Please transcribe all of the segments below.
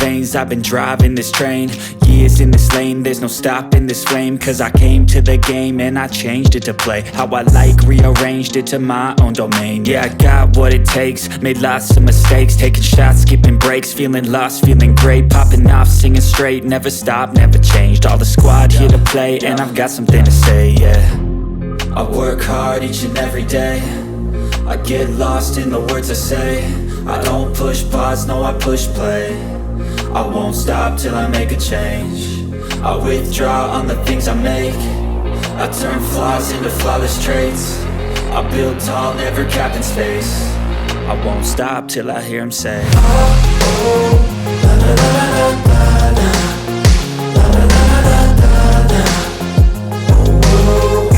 veins, I've been driving this train. Years in this lane, there's no stopping this flame. Cause I came to the game and I changed it to play how I like, rearranged it to my own domain. Yeah, I got what it takes, made lots of mistakes, taking shots, skipping breaks, feeling lost, feeling great, popping off, singing straight, never stopped, never changed. All the squad here to play, and I've got something to say, yeah. I work hard each and every day, I get lost in the words I say. I don't push pause, no, I push play. I won't stop till I make a change. I withdraw on the things I make. I turn flaws into flawless traits. I build tall, never capped in space. I won't stop till I hear him say, oh, oh, la la la la la la, la la la la la la, oh, oh.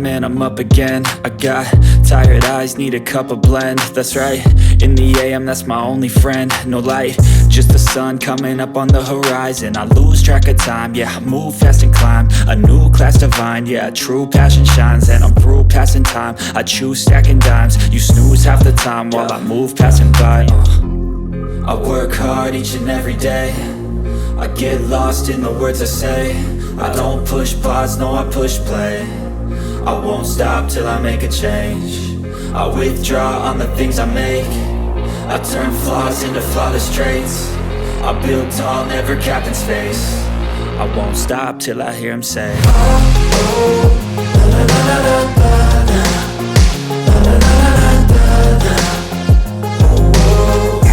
And I'm up again. I got tired eyes, need a cup of blend. That's right, in the AM, that's my only friend. No light, just the sun coming up on the horizon. I lose track of time, yeah, I move fast and climb a new class divine, yeah, true passion shines. And I'm through passing time, I choose stacking dimes. You snooze half the time while I move passing by. I work hard each and every day, I get lost in the words I say. I don't push pause, no, I push play. I won't stop till I make a change. I withdraw on the things I make. I turn flaws into flawless traits. I build tall, never capped in space. I won't stop till I hear him say, oh, oh, la la la la la la, la la la la la la, oh, oh.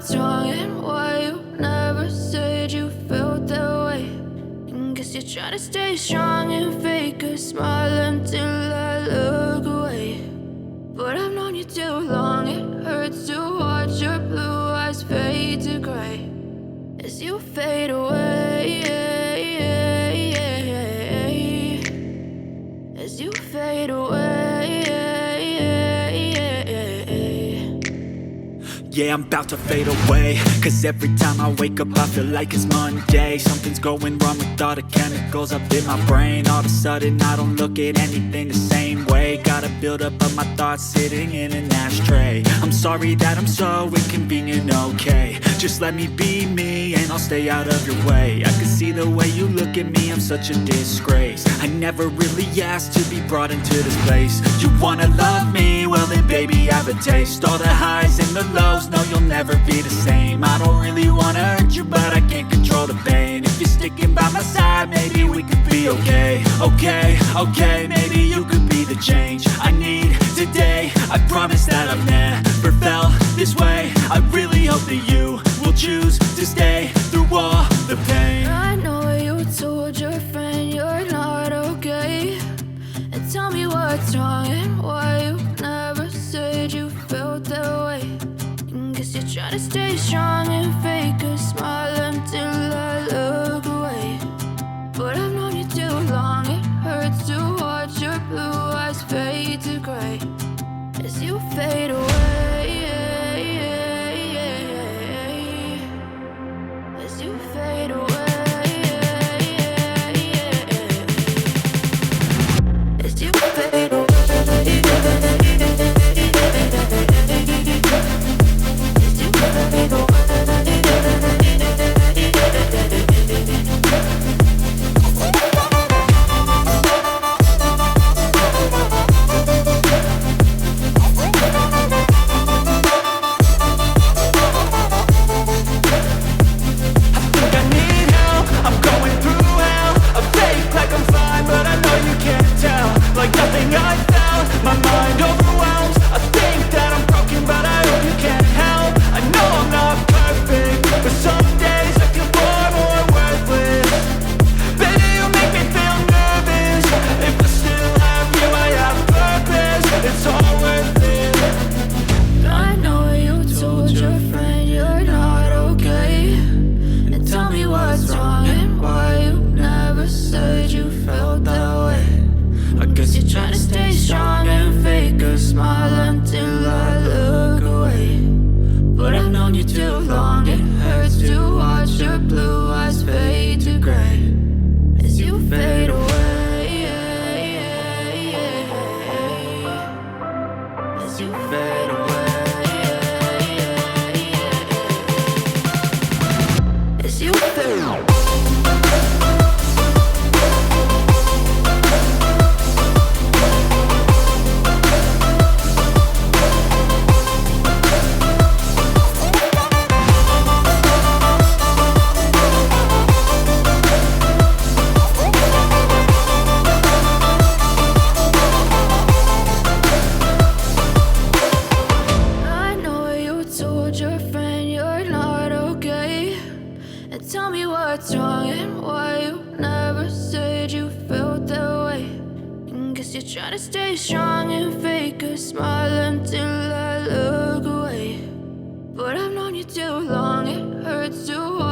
what's wrong and why you never said you felt that way. And guess you're trying to stay strong and fake a smile until I look away. But I've known you too long, it hurts to watch your blue eyes fade to gray as you fade away, as you fade away. Yeah, I'm about to fade away, cause every time I wake up I feel like it's Monday. Something's going wrong with all the chemicals up in my brain. All of a sudden I don't look at anything the same way. Gotta build up of my thoughts sitting in an ashtray. I'm sorry that I'm so inconvenient, okay. Just let me be me and I'll stay out of your way. I can see the way you look at me, I'm such a disgrace. I never really asked to be brought into this place. You wanna love me? Well then baby I have a taste. All the highs and the lows, no you'll never be the same. I don't really wanna hurt you but I can't control the pain. If you're sticking by my side maybe we could be okay. Okay, maybe you could be the change I need today. I promise that I've never felt this way. I really hope that you will choose to stay through all the pain. I know you told your friend you're not okay, and tell me what's wrong and why you never said you felt that way. Guess you're trying to stay strong and fake a smile until I look away. But I've known you too long, it hurts to watch your blue eyes fade to gray as you fade away. As you fade away. As you fade away. Trying to stay strong and fake a smile until I look away. But I've known you too long, it hurts to watch